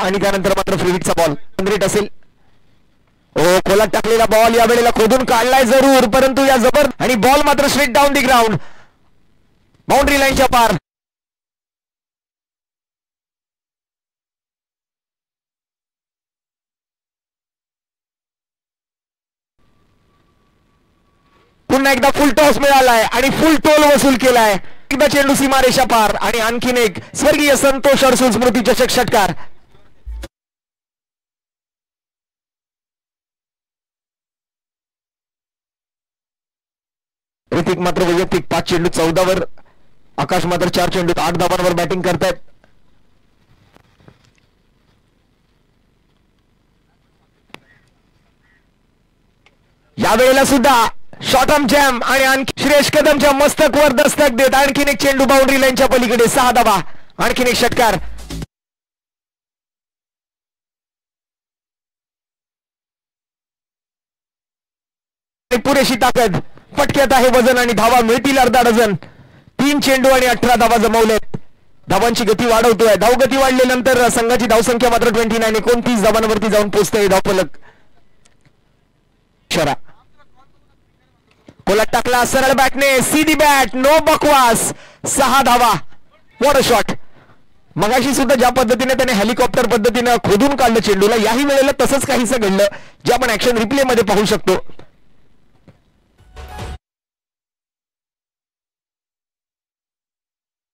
आणि त्यानंतर मात्र फ्रीहिटचा बॉल ग्रेट असेल. खोलात टाकलेला बॉल या वेळेला खोदून काढलाय जरूर, परंतु या जबर आणि बॉल मात्र straight down the ground, boundary लाईनच्या पार. पुन्हा एकदा फुल टॉस मिळालाय आणि फुल टोल वसूल केलाय. एकदा चेंडू सीमारेषा पार आणि आणखीन एक स्वर्गीय संतोष अडसूळ स्मृती चषक षटकार. ऋतिक मात्र वैयक्तिक 5 चेंडू 14 वर, आकाश मात्र 4 चेंडूत 8 धावांवर बॅटिंग करतायत. यावेळेला सुद्धा शॉर्ट आर्म जॅम आणि आणखी श्रेयस कदमच्या मस्तकवर दस्तक देत आणखीन एक चेंडू बाउंड्री लाईनच्या पलीकडे 6 धावा, आणखीन एक षटकार. पुरेशी ताकद, फटक्यात आहे वजन आणि धावा मिळतील अर्धा डझन. 3 चेंडू आणि 18 धावा जमवलेत. धावांची गती वाढवतोय. धावगती वाढल्यानंतर संघाची धावसंख्या मात्र 29 29 धावांवरती जाऊन पोहोचते. धावफलक शरा कोलात टाकला सरळ बॅटने, सीधी बॅट, नो बकवास, 6 धावा. What a shot. मगाशी सुद्धा ज्या पद्धतीने त्याने हेलिकॉप्टर पद्धतीने खोदून काढलं चेंडूला, याही वेळेला तसंच काहीसं घडलं जे आपण ऍक्शन रिप्ले मध्ये पाहू शकतो.